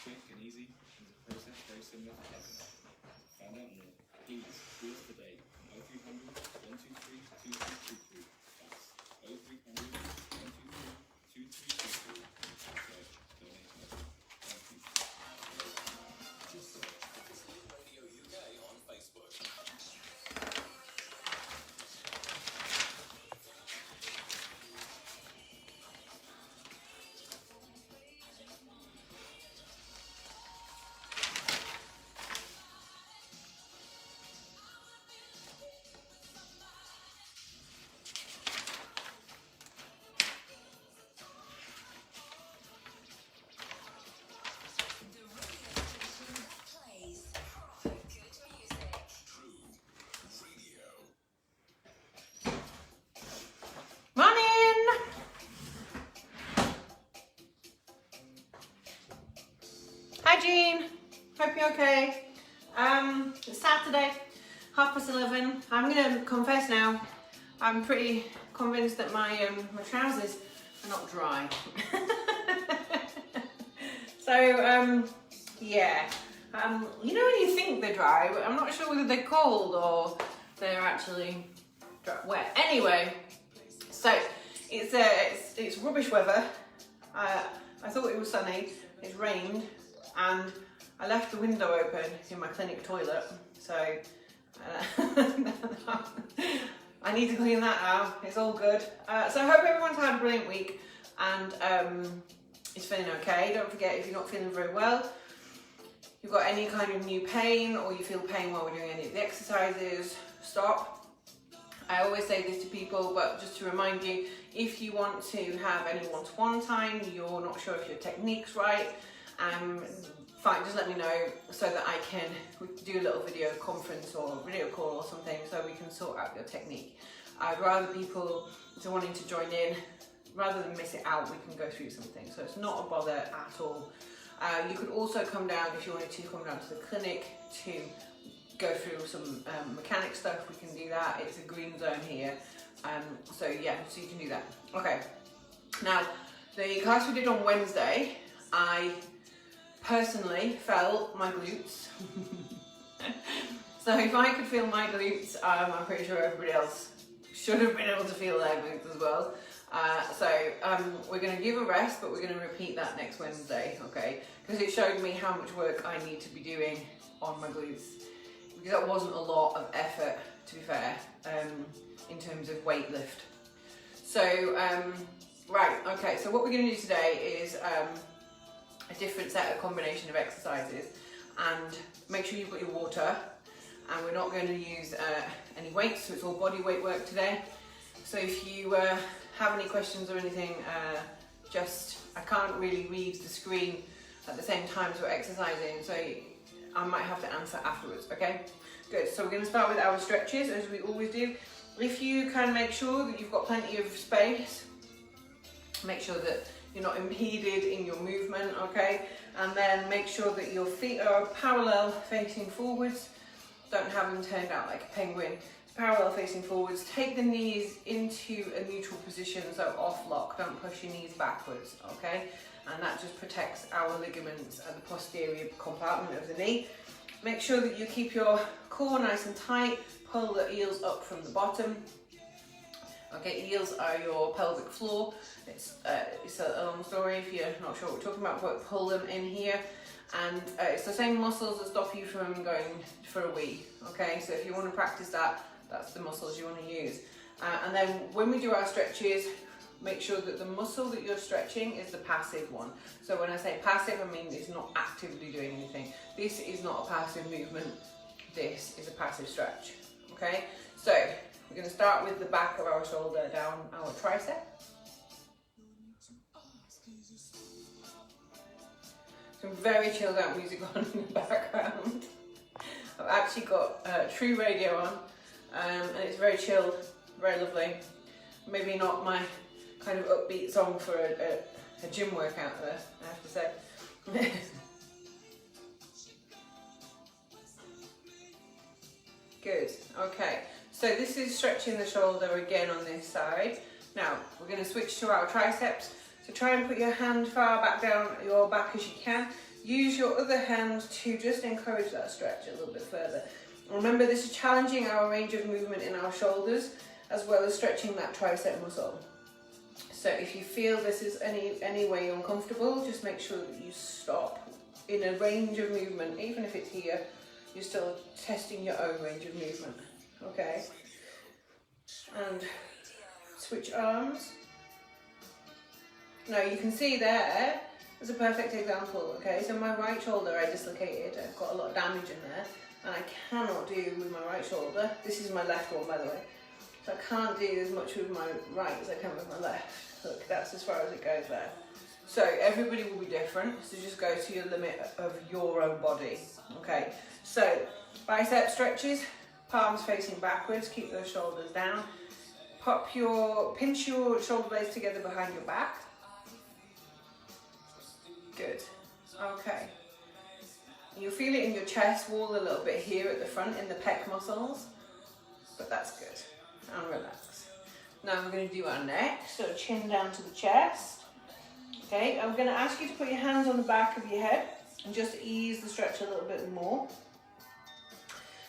quick and easy. It's a process very similar to Kevin. Find out more. Please call us today on 0300 123 2323. That's 0300 123 2323. Search Donate Local. Thank you. Just search Disney Radio UK on Facebook. Hi Jean, hope you're okay. It's Saturday, 11:30. I'm going to confess now, I'm pretty convinced that my trousers are not dry. So yeah, you know when you think they're dry, but I'm not sure whether they're cold or they're actually wet. Anyway, so it's rubbish weather. I thought it was sunny, it's rained, and I left the window open in my clinic toilet, so I need to clean that out. It's all good. So I hope everyone's had a brilliant week and is feeling okay. Don't forget, if you're not feeling very well, you've got any kind of new pain or you feel pain while we're doing any of the exercises, stop. I always say this to people, but just to remind you, if you want to have any one-to-one time, you're not sure if your technique's right, fine, just let me know so that we can do a little video conference or video call or something so we can sort out your technique. I'd rather people wanting to join in, rather than miss it out, we can go through something. So it's not a bother at all. You could also come down, if you wanted to, come down to the clinic to go through some mechanic stuff. We can do that. It's a green zone here. So yeah, so you can do that. Okay. Now, the class we did on Wednesday, I personally felt my glutes. So if I could feel my glutes, I'm pretty sure everybody else should have been able to feel their glutes as well. We're going to give a rest, but we're going to repeat that next Wednesday, okay? Because it showed me how much work I need to be doing on my glutes. Because that wasn't a lot of effort, to be fair, in terms of weight lift. So, right, okay, so what we're going to do today is a different set of combination of exercises, and make sure you've got your water, and we're not going to use any weights, so it's all body weight work today. So if you have any questions or anything, I can't really read the screen at the same time as we're exercising, so I might have to answer afterwards, okay? Good, so we're going to start with our stretches, as we always do. If you can make sure that you've got plenty of space, make sure that you're not impeded in your movement, okay? And then make sure that your feet are parallel facing forwards. Don't have them turned out like a penguin. Parallel facing forwards. Take the knees into a neutral position, so off lock. Don't push your knees backwards, okay? And that just protects our ligaments at the posterior compartment of the knee. Make sure that you keep your core nice and tight. Pull the heels up from the bottom. Okay, heels are your pelvic floor. It's a long story if you're not sure what we're talking about, but pull them in here. And it's the same muscles that stop you from going for a wee. Okay, so if you want to practice that, that's the muscles you want to use. And then when we do our stretches, make sure that the muscle that you're stretching is the passive one. So when I say passive, I mean it's not actively doing anything. This is not a passive movement. This is a passive stretch. Okay, so we're going to start with the back of our shoulder down our tricep. Some very chilled out music on in the background. I've actually got True Radio on, and it's very chilled, very lovely. Maybe not my kind of upbeat song for a gym workout there, I have to say. Good, okay. So this is stretching the shoulder again on this side. Now, we're going to switch to our triceps. So try and put your hand far back down your back as you can. use your other hand to just encourage that stretch a little bit further. Remember, this is challenging our range of movement in our shoulders as well as stretching that tricep muscle. So if you feel this is any way uncomfortable, just make sure that you stop in a range of movement. Even if it's here, you're still testing your own range of movement, okay? And switch arms. Now you can see there's a perfect example, okay? So my right shoulder I dislocated, I've got a lot of damage in there, and I cannot do with my right shoulder. This is my left one, by the way. So I can't do as much with my right as I can with my left. Look, that's as far as it goes there. So everybody will be different, so just go to your limit of your own body, okay? So bicep stretches, palms facing backwards, keep those shoulders down. Pinch your shoulder blades together behind your back. Good, okay. You'll feel it in your chest wall a little bit here at the front in the pec muscles, but that's good. And relax. Now we're going to do our neck, so chin down to the chest. Okay, I'm going to ask you to put your hands on the back of your head and just ease the stretch a little bit more.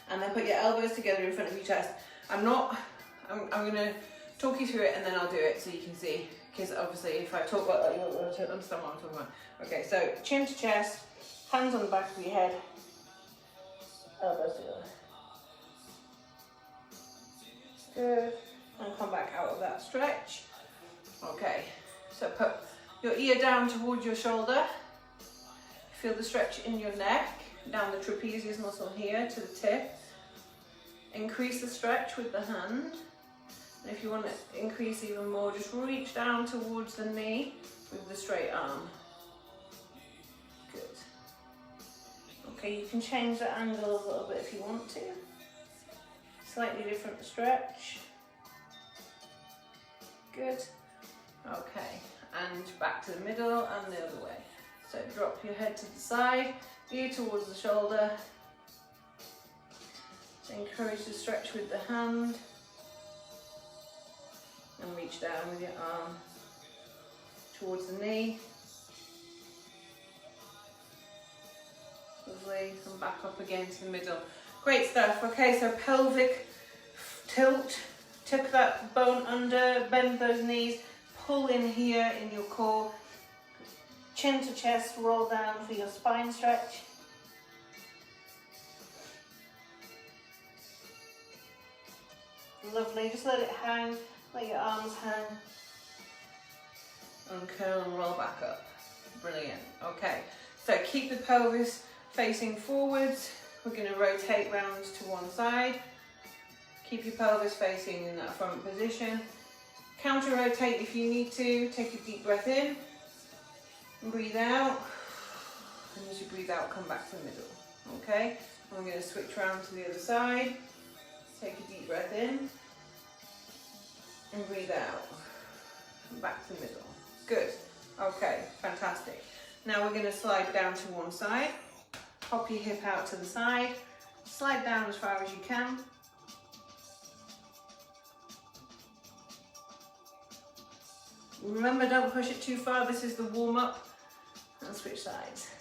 And then put your elbows together in front of your chest. I'm going to talk you through it and then I'll do it so you can see. Because obviously if I talk about that, you'll understand what I'm talking about. Okay, so chin to chest, hands on the back of your head, elbows together. Good, and come back out of that stretch. Okay, so put your ear down towards your shoulder. Feel the stretch in your neck, down the trapezius muscle here to the tip. Increase the stretch with the hand. And if you want to increase even more, just reach down towards the knee with the straight arm. Good. Okay, you can change the angle a little bit if you want to. Slightly different stretch. Good. Okay, and back to the middle and the other way. So drop your head to the side, ear towards the shoulder. Encourage the stretch with the hand. And reach down with your arm towards the knee. Lovely, and back up again to the middle. Great stuff. Okay, so pelvic tilt, tuck that bone under, bend those knees, pull in here in your core, chin to chest, roll down for your spine stretch. Lovely, just let it hang, let your arms hang, and curl and roll back up. Brilliant. Okay, so keep the pelvis facing forwards. We're going to rotate round to one side. Keep your pelvis facing in that front position. Counter rotate if you need to. Take a deep breath in. And breathe out. And as you breathe out, come back to the middle. Okay? And we're going to switch round to the other side. Take a deep breath in. And breathe out. And back to the middle. Good. Okay, fantastic. Now we're going to slide down to one side. Pop your hip out to the side. Slide down as far as you can. Remember, don't push it too far. This is the warm up. And switch sides.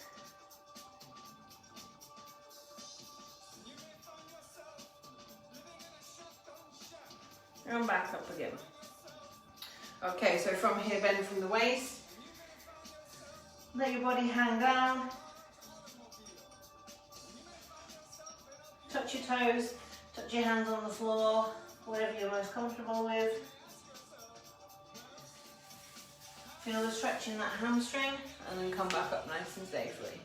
And back up again. Okay, so from here, bend from the waist. Let your body hang down. Touch your toes, touch your hands on the floor, whatever you're most comfortable with. Feel the stretch in that hamstring and then come back up nice and safely.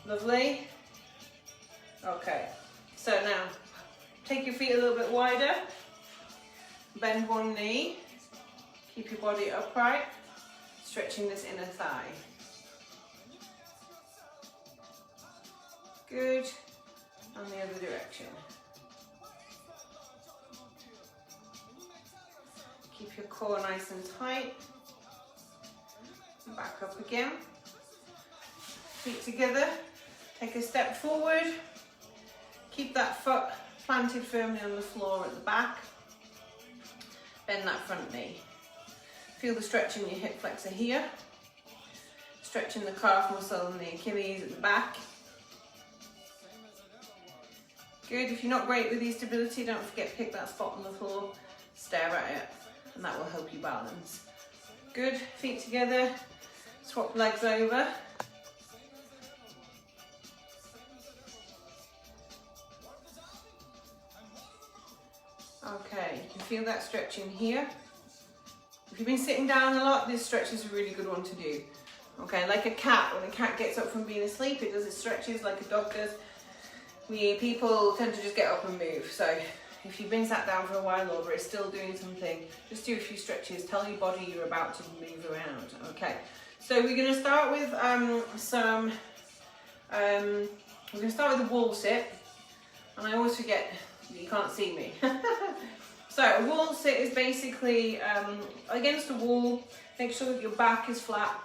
Lovely. Okay, so now take your feet a little bit wider, bend one knee, keep your body upright, stretching this inner thigh. Good. And the other direction. Keep your core nice and tight. Back up again. Feet together. Take a step forward. Keep that foot planted firmly on the floor at the back. Bend that front knee. Feel the stretch in your hip flexor here. stretching the calf muscle and the Achilles at the back. Good. If you're not great with your stability, don't forget to pick that spot on the floor, stare at it, and that will help you balance. Good. Feet together, swap legs over. Okay, you can feel that stretching here. If you've been sitting down a lot, this stretch is a really good one to do. Okay, like a cat, when a cat gets up from being asleep, it does its stretches like a dog does. We people tend to just get up and move. So if you've been sat down for a while or it's still doing something, just do a few stretches. Tell your body you're about to move around. Okay, so we're going to start with we're going to start with a wall sit. And I always forget that you can't see me. So a wall sit is basically against a wall. Make sure that your back is flat.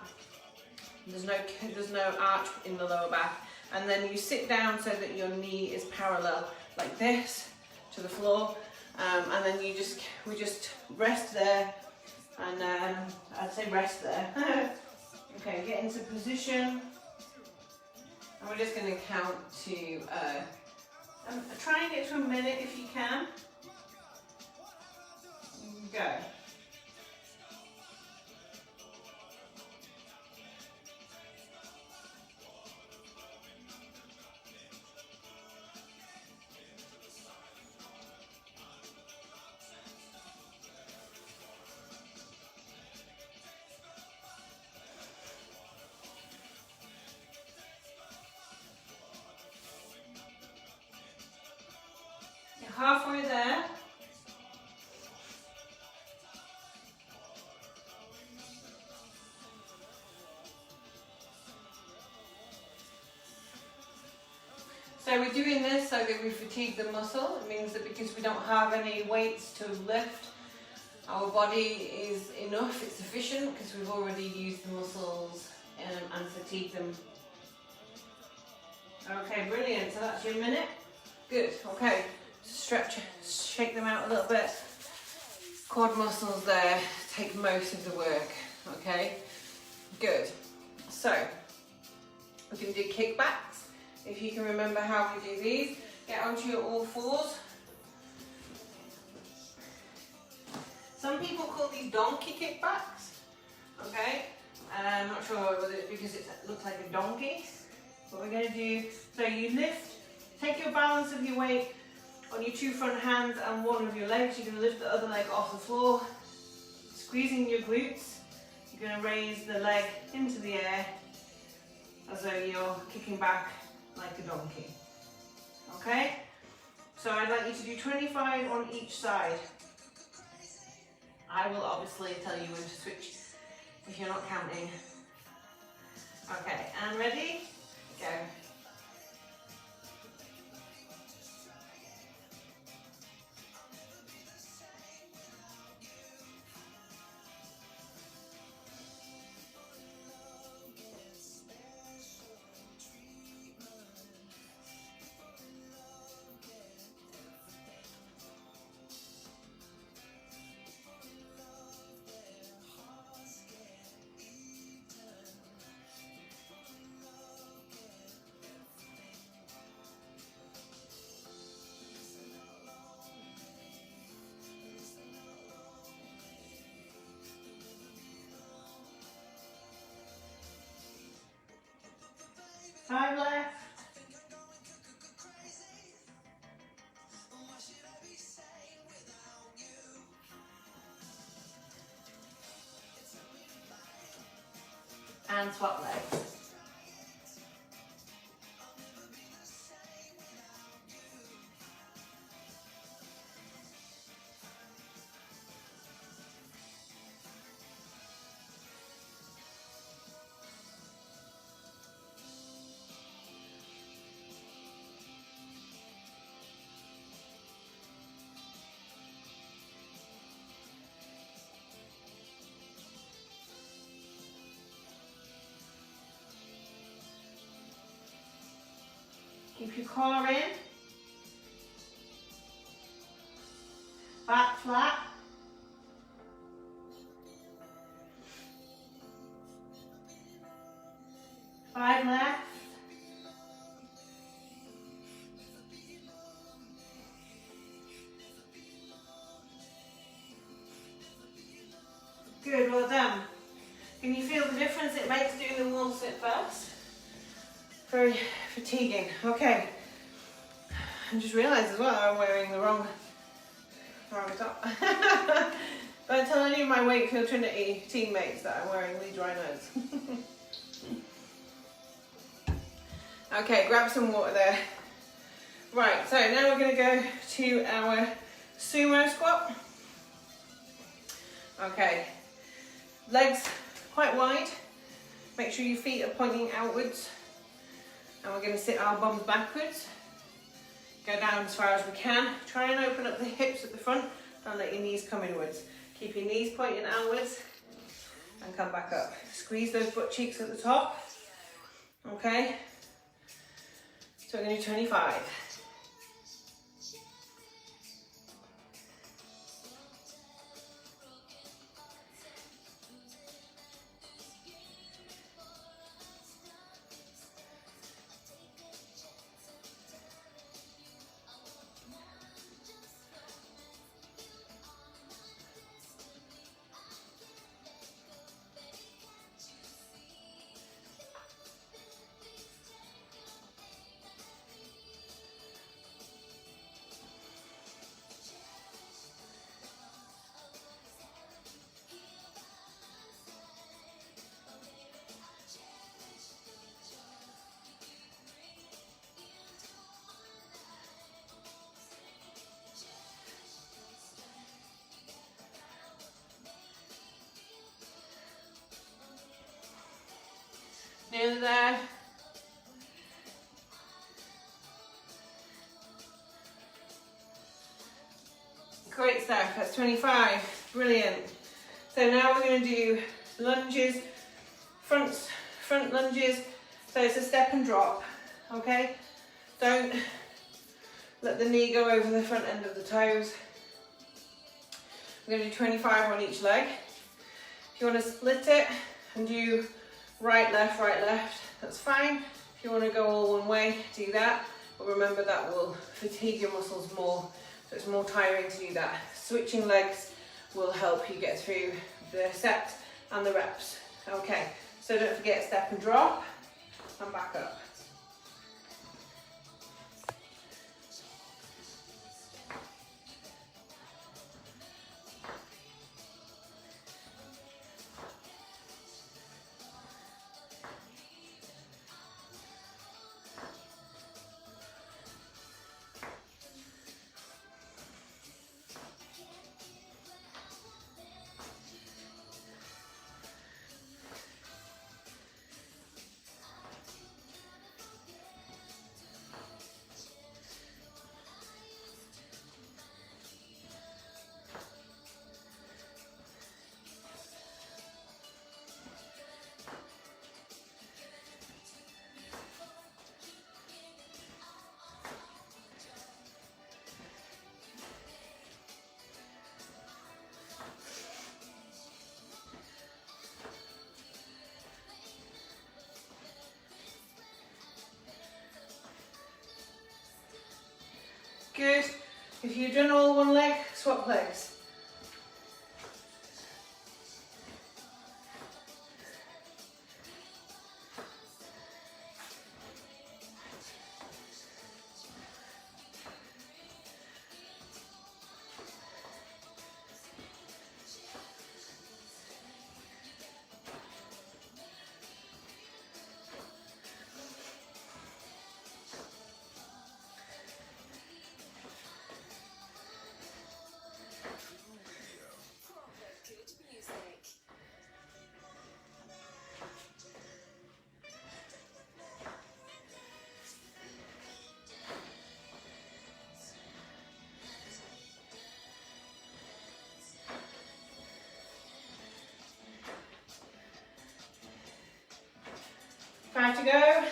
There's no arch in the lower back. And then you sit down so that your knee is parallel like this to the floor. And then we just rest there. And I'd say rest there. Okay, get into position. And we're just going to count to, try and get to a minute if you can. Go. You're halfway there. So we're doing this so that we fatigue the muscle. It means that because we don't have any weights to lift, our body is enough, it's sufficient, because we've already used the muscles and fatigued them. Okay, brilliant. So that's your minute. Good. Okay, stretch, shake them out a little bit. Quad muscles there take most of the work. Okay, good. So we can do kickbacks. If you can remember how we do these, get onto your all fours. Some people call these donkey kickbacks. Okay, I'm not sure whether it's because it looks like a donkey. What we're going to do, so you lift, take your balance of your weight on your two front hands and one of your legs. You're going to lift the other leg off the floor, squeezing your glutes. You're going to raise the leg into the air as though you're kicking back like a donkey. Okay? So I'd like you to do 25 on each side. I will obviously tell you when to switch if you're not counting. Okay, and ready? Go. Five left. And swap legs. Keep your core in, back flat, 5 left. Good, well done. Can you feel the difference it makes doing the wall sit first? Very fatiguing. Okay. I just realised as well I'm wearing the wrong top. Don't tell any of my Wakefield Trinity teammates that I'm wearing Leeds Rhinos. Okay, grab some water there. Right, so now we're going to go to our sumo squat. Okay, legs quite wide. Make sure your feet are pointing outwards. And we're going to sit our bums backwards. Go down as far as we can. Try and open up the hips at the front. Don't let your knees come inwards. Keep your knees pointing outwards and come back up. Squeeze those butt cheeks at the top. Okay. So we're going to do 25. Nearly there. Great stuff, that's 25, brilliant. So now we're going to do lunges, front lunges, so it's a step and drop, okay? Don't let the knee go over the front end of the toes. We're going to do 25 on each leg. If you want to split it and do right, left, that's fine. If you want to go all one way, do that. But remember that will fatigue your muscles more, so it's more tiring to do that. Switching legs will help you get through the set and the reps. Okay, so don't forget step and drop and back up. Good. If you've done all one leg, swap legs. Five to go.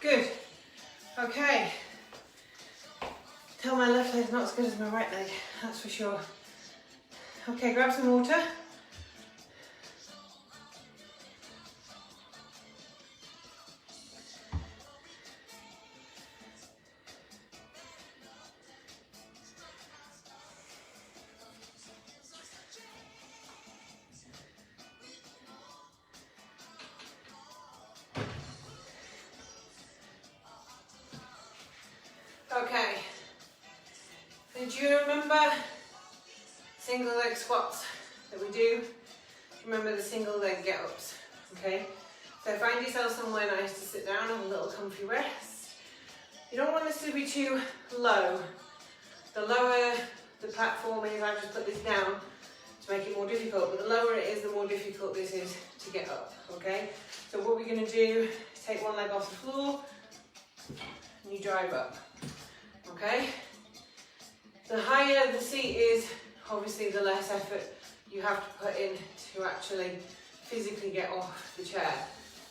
Good. Okay. tell my left leg's not as good as my right leg, that's for sure. Okay, grab some water. Okay, do you remember single leg squats that we do? Remember the single leg get-ups, okay? So find yourself somewhere nice to sit down, have a little comfy rest. You don't want this to be too low. The lower the platform is, I've just put this down to make it more difficult, but the lower it is, the more difficult this is to get up, okay? So what we're gonna do is take one leg off the floor and you drive up. Okay? The higher the seat is, obviously the less effort you have to put in to actually physically get off the chair.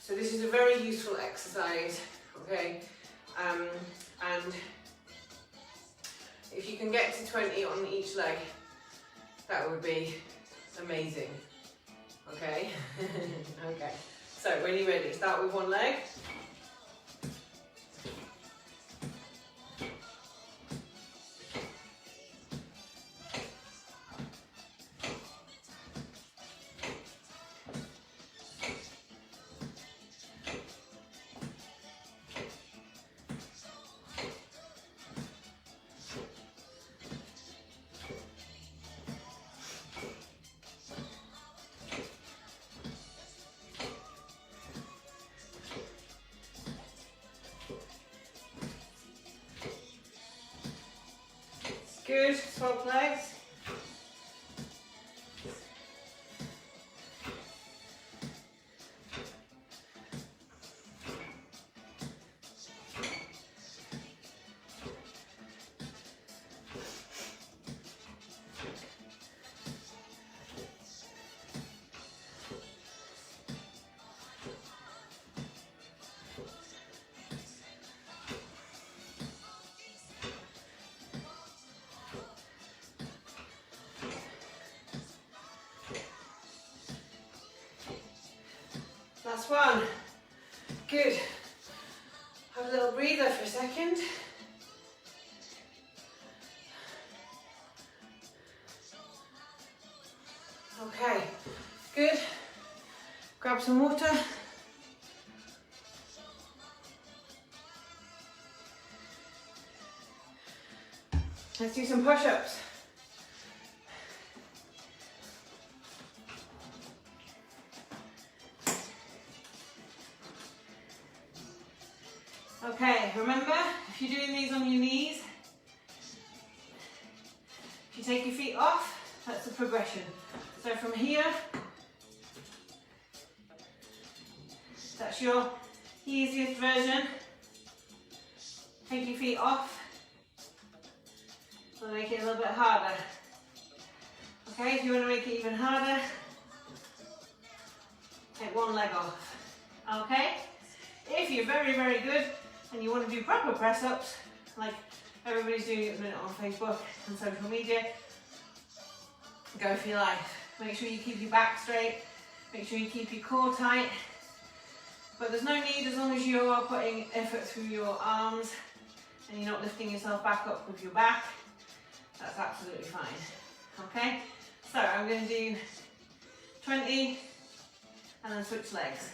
So this is a very useful exercise, okay? And if you can get to 20 on each leg, that would be amazing, okay? Okay, so when you're ready, start with one leg. Good, swap legs. Last one. Good. Have a little breather for a second. Okay, good. Grab some water. Let's do some push-ups. Okay, remember, if you're doing these on your knees, if you take your feet off, that's the progression. So from here, that's your easiest version. Take your feet off, we'll make it a little bit harder. Okay, if you want to make it even harder, take one leg off. Okay, if you're very, very good, and you want to do proper press-ups, like everybody's doing at the minute on Facebook and social media, go for your life. Make sure you keep your back straight, make sure you keep your core tight, but there's no need as long as you are putting effort through your arms and you're not lifting yourself back up with your back, that's absolutely fine. Okay, so I'm going to do 20 and then switch legs.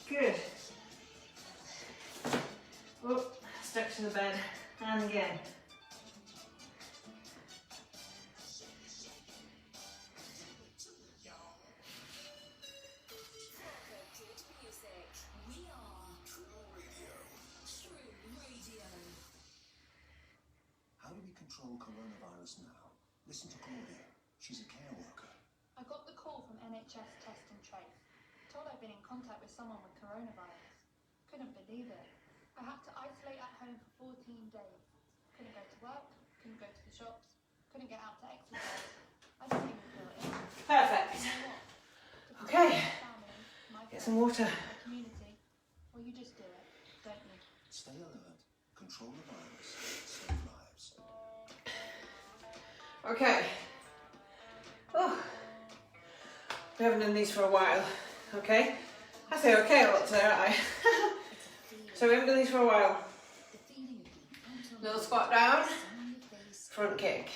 Good. Oh, stuck to the bed. And again. Good music. We are Jewelry coronavirus now. Listen to Claudia. She's a care worker. I got the call from NHS Test and Trace. Told I'd been in contact with someone with coronavirus. Couldn't believe it. I had to isolate at home for 14 days. Couldn't go to work, couldn't go to the shops, couldn't get out to exercise. I didn't even feel ill. Perfect. You know what? To Okay. protect my family, my Get some friends, water. my community, well, you just do it, don't you? Stay alert. Control the virus. Save lives. Okay. Oh, we haven't done these for a while. Okay. I say okay a lot today, aren't I? So we haven't done these for a while. Little squat down. Front kick.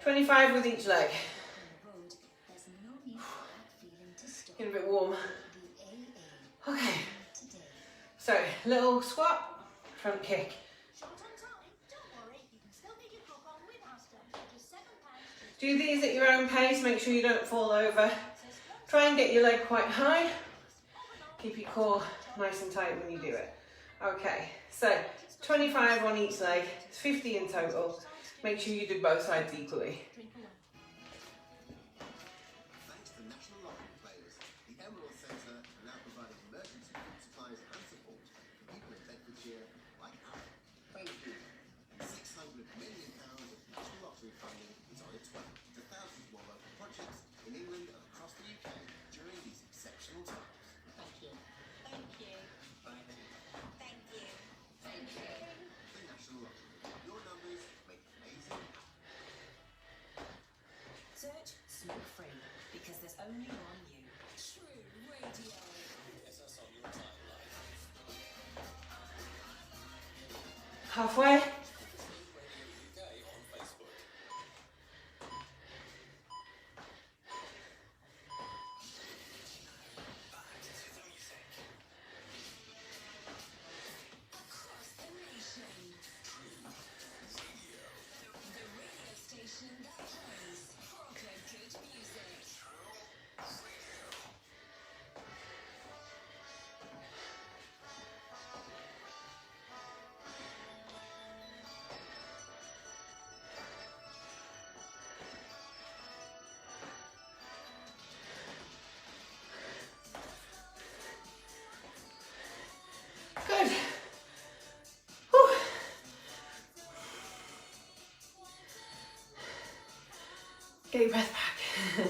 25 with each leg. Getting a bit warm. Okay. So, little squat, front kick. Do these at your own pace, make sure you don't fall over. Try and get your leg quite high. Keep your core nice and tight when you do it. Okay, so 25 on each leg, it's 50 in total. Make sure you do both sides equally. Thanks to National Lottery players, the Emerald Centre are now providing emergency food supplies and support for people in Bedfordshire like Aaron. Thank you. £600 million of National Lottery funding is on its way to thousands more local projects in England and across the UK during these exceptional times. Thank you. Thank you. Thank you. Thank you. Thank you. The National Lottery. Your numbers make amazing happen. Search smoke free because there's only one you. True Radio. Get us on your timeline. Halfway. Radio UK on Facebook. Across the nation. The radio station that plays proper good music. Good. Whew. Get your breath back.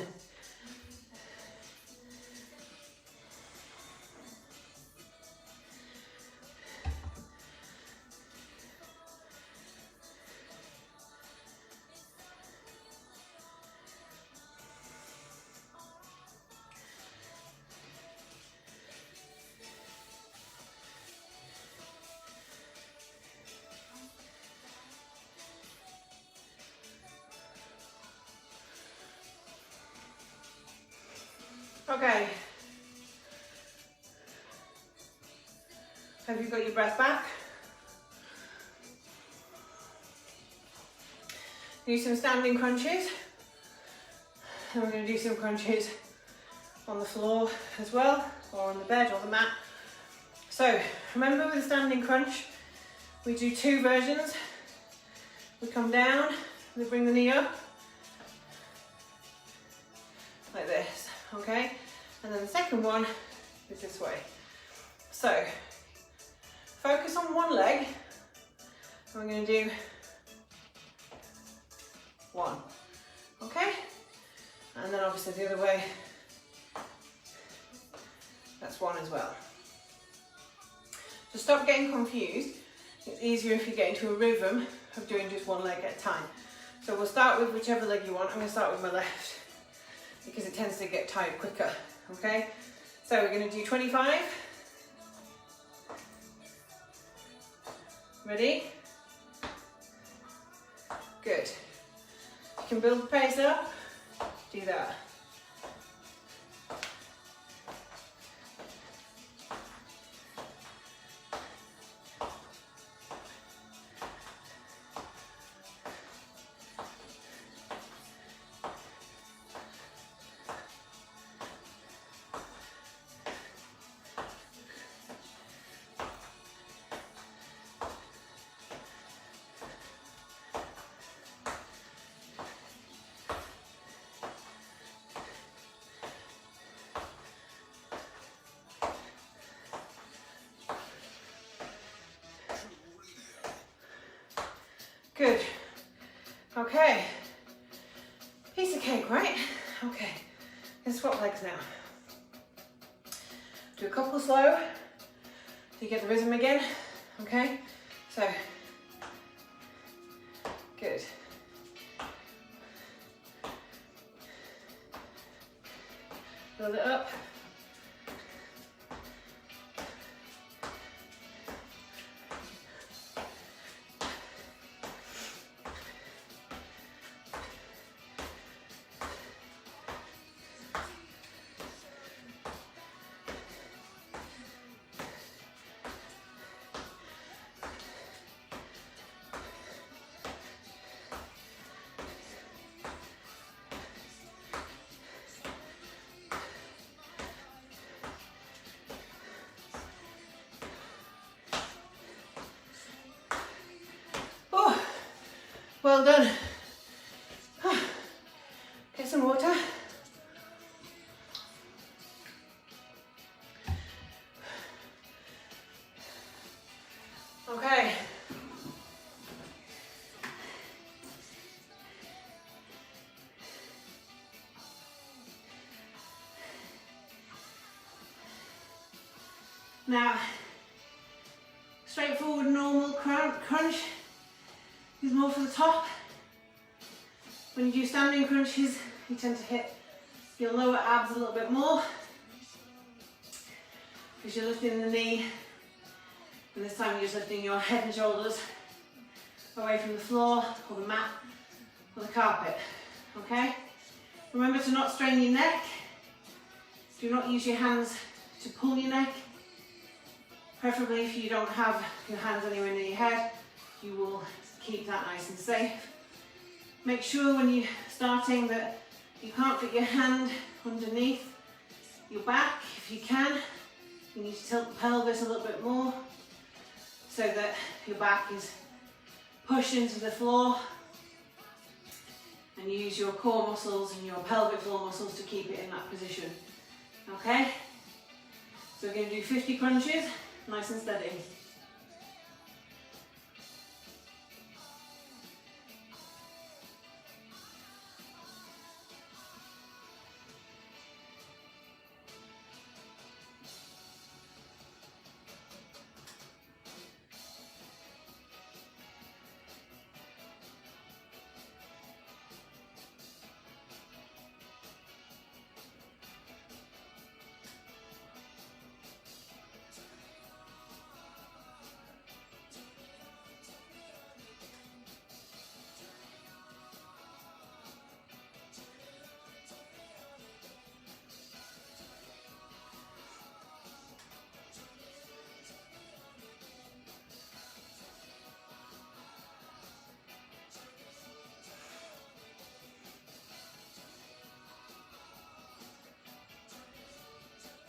Okay. Have you got your breath back? Do some standing crunches. And we're going to do some crunches on the floor as well, or on the bed or the mat. So remember with the standing crunch, we do two versions. We come down, we bring the knee up, like this, okay? And then the second one is this way. So focus on one leg. I'm going to do one, okay? And then obviously the other way, that's one as well. So stop getting confused. It's easier if you get into a rhythm of doing just one leg at a time. So we'll start with whichever leg you want. I'm going to start with my left because it tends to get tired quicker, okay? So we're going to do 25. Ready? Good. You can build the pace up, do that. Good. Okay. Piece of cake, right? Okay. Let's swap legs now. Do a couple slow to get the rhythm again. Okay? So, good. Build it up. Well done. Get some water. Okay. Now, straightforward normal crunch is more for the top. When you do standing crunches, you tend to hit your lower abs a little bit more because you're lifting the knee, and this time you're just lifting your head and shoulders away from the floor or the mat or the carpet, okay? Remember to not strain your neck. Do not use your hands to pull your neck. Preferably if you don't have your hands anywhere near your head, you will keep that nice and safe. Make sure when you're starting that you can't fit your hand underneath your back. If you can, you need to tilt the pelvis a little bit more so that your back is pushed into the floor, and use your core muscles and your pelvic floor muscles to keep it in that position. Okay? So we're going to do 50 crunches, nice and steady.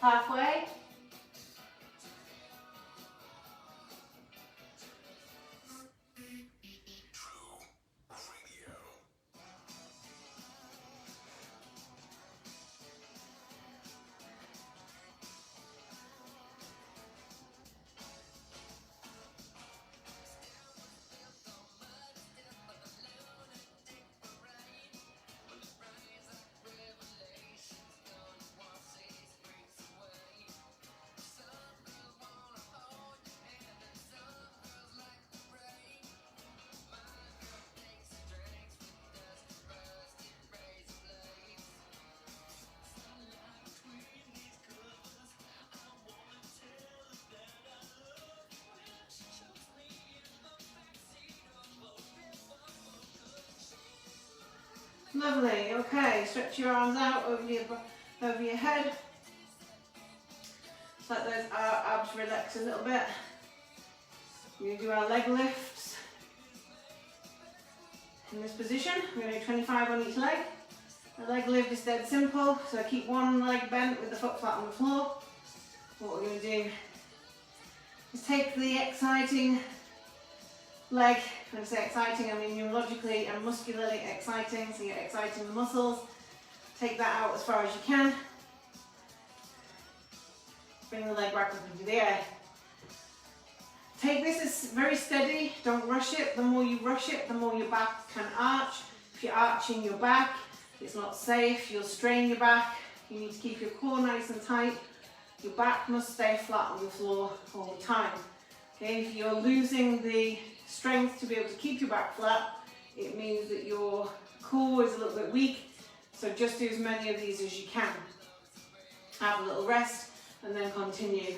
Halfway. Lovely. Okay, stretch your arms out over your head. Let those abs relax a little bit. We're going to do our leg lifts in this position. We're going to do 25 on each leg. The leg lift is dead simple, so keep one leg bent with the foot flat on the floor. What we're going to do is take the exciting leg, when I say exciting, I mean neurologically and muscularly exciting, so you're exciting the muscles. Take that out as far as you can. Bring the leg back up into the air. Take this as very steady, don't rush it. The more you rush it, the more your back can arch. If you're arching your back, it's not safe, you'll strain your back. You need to keep your core nice and tight. Your back must stay flat on the floor all the time. Okay, if you're losing the strength to be able to keep your back flat, it means that your core is a little bit weak. So just do as many of these as you can. Have a little rest and then continue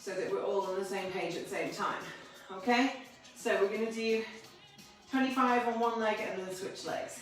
so that we're all on the same page at the same time. Okay, so we're going to do 25 on one leg and then switch legs.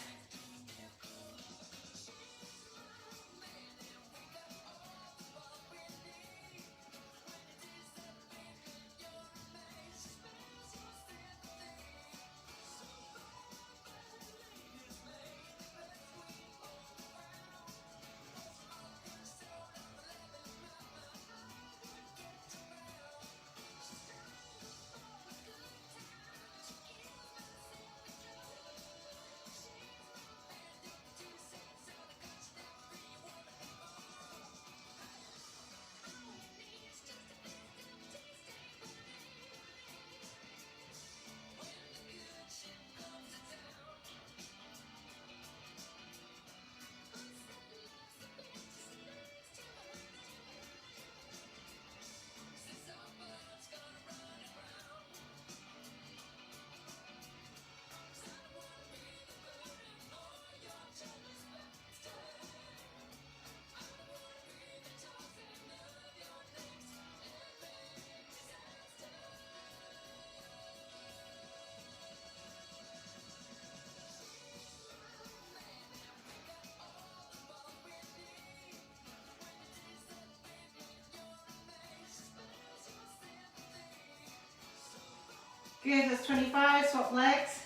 Good, that's 25, swap legs.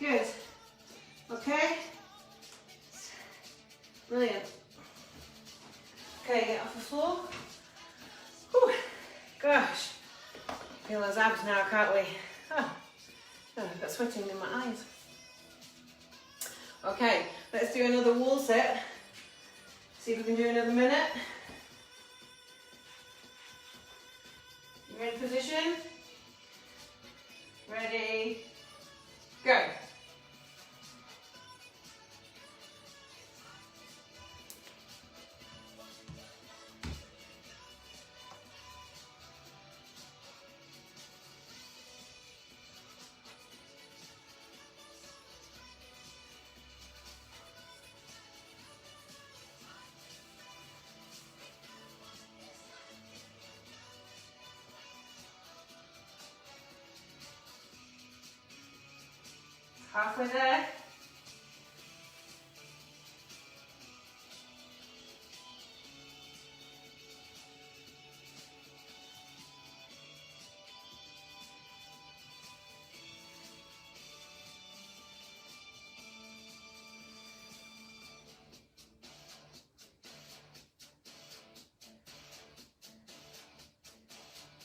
Good. Okay. Brilliant. Okay, get off the floor. Whew. Gosh. Feel those abs now, can't we? Oh, I've got sweating in my eyes. Okay, let's do another wall sit. See if we can do another minute. You're in position. Ready. Go. Halfway there.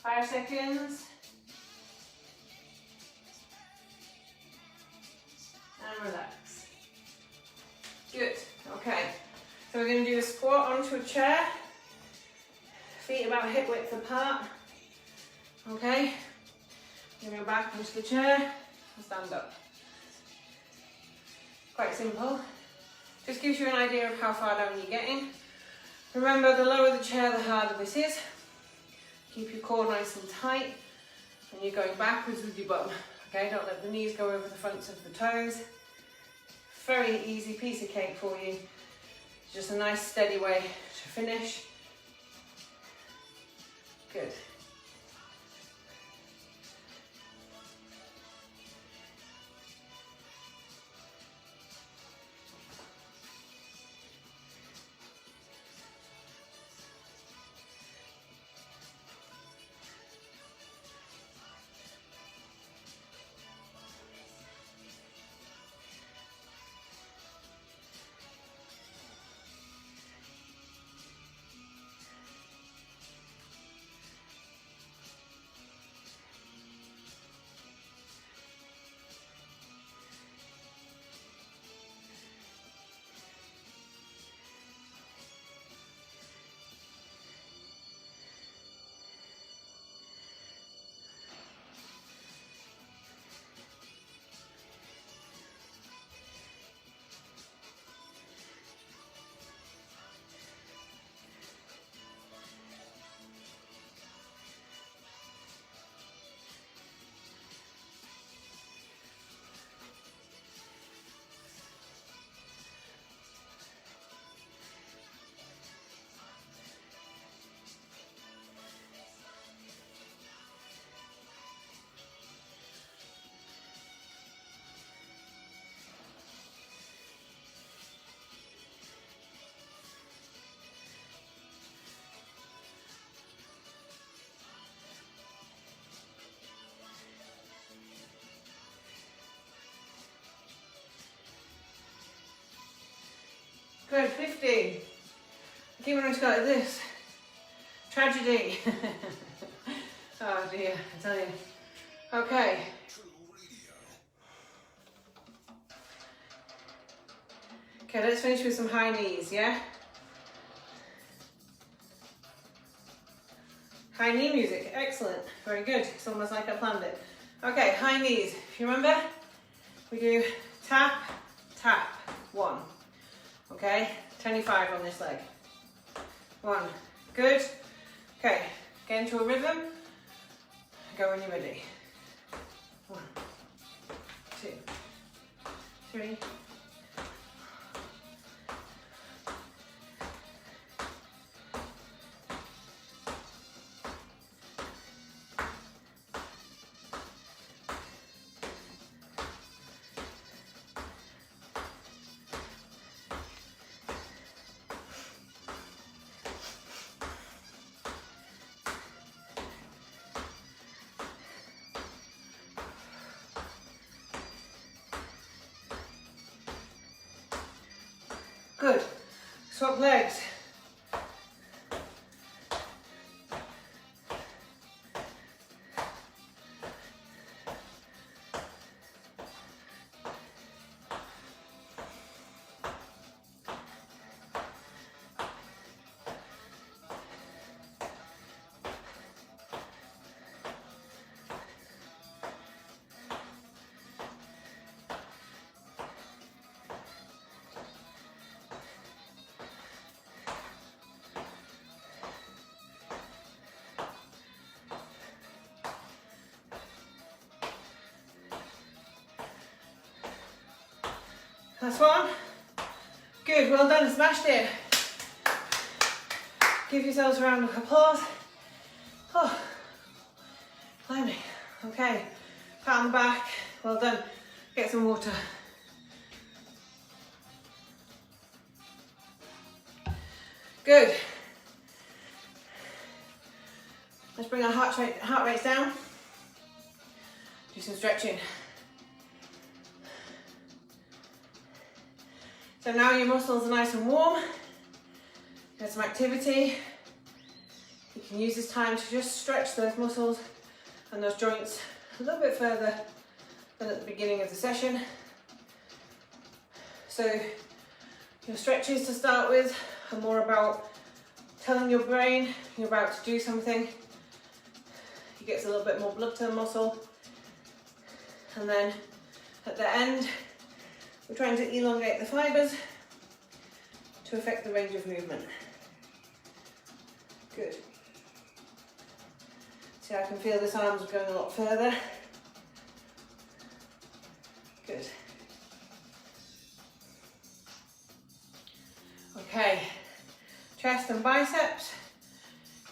Five seconds. And relax. Good. Okay. So we're going to do a squat onto a chair. Feet about hip width apart. Okay. You're going to go back onto the chair. and stand up. Quite simple. Just gives you an idea of how far down you're getting. Remember, the lower the chair, the harder this is. Keep your core nice and tight, and you're going backwards with your bum. Okay, don't let the knees go over the fronts of the toes. Very easy piece of cake for you. Just a nice steady way to finish. Good. Good, 50. Keep on to go like this. Tragedy. Oh dear, I tell you. Okay. Okay, let's finish with some high knees, yeah? High knee music, excellent. Very good, it's almost like I planned it. Okay, high knees. If you remember, we do tap, tap, 1. Okay, 25 on this leg. 1, good. Okay, get into a rhythm. Go when you're ready. 1, 2, 3. Good. Swap legs. Last one. Good, well done, smashed it. Give yourselves a round of applause. Oh, climbing. Okay, pat on the back, well done. Get some water. Good. Let's bring our heart rates down. Do some stretching. So now your muscles are nice and warm. Get some activity. You can use this time to just stretch those muscles and those joints a little bit further than at the beginning of the session. So your stretches to start with are more about telling your brain you're about to do something. It gets a little bit more blood to the muscle. And then at the end, we're trying to elongate the fibres to affect the range of movement. Good. See, I can feel this arm's going a lot further. Good. Okay, chest and biceps.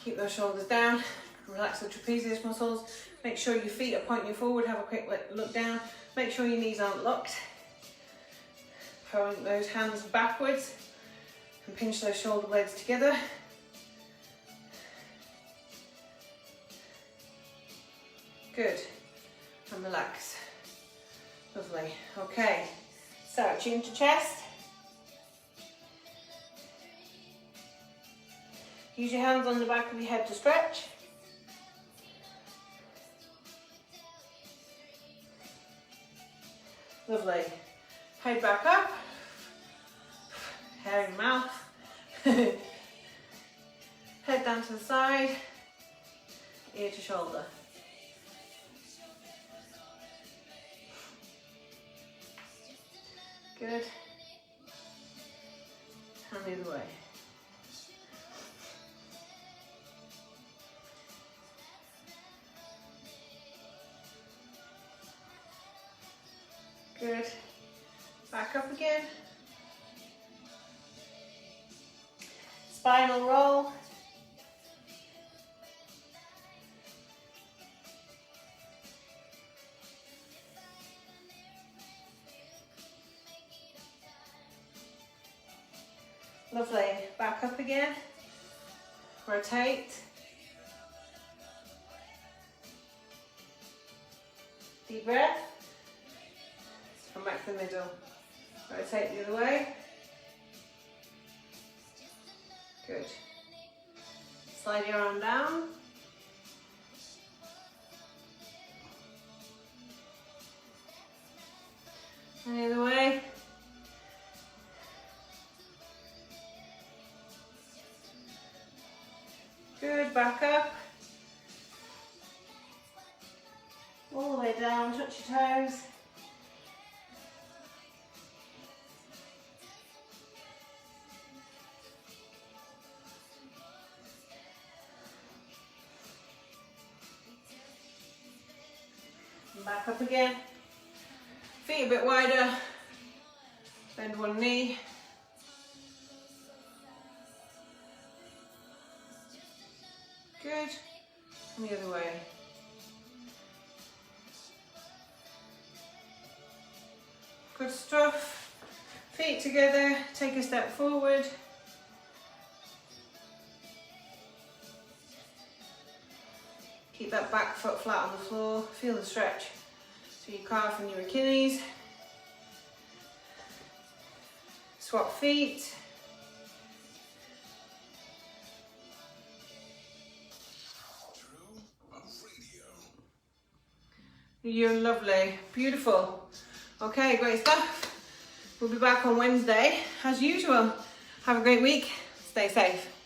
Keep those shoulders down. Relax the trapezius muscles. Make sure your feet are pointing forward. Have a quick look down. Make sure your knees aren't locked. Point those hands backwards and pinch those shoulder blades together. Good. And relax. Lovely. Okay. So, chin to chest. Use your hands on the back of your head to stretch. Lovely. Head back up. Hair in your mouth. Head down to the side. Ear to shoulder. Good. And the other way. Good. Back up again. Spinal roll. Lovely. Back up again. Rotate. Deep breath. Come back to the middle. Rotate the other way. Good. Slide your arm down. And the other way. Good, back up. All the way down, touch your toes. And back up again. Feet a bit wider. Bend one knee. Good. And the other way. Good stuff. Feet together. Take a step forward. Keep that back foot flat on the floor. Feel the stretch to your calf and your Achilles. Swap feet. You're lovely. Beautiful. Okay, great stuff. We'll be back on Wednesday as usual. Have a great week. Stay safe.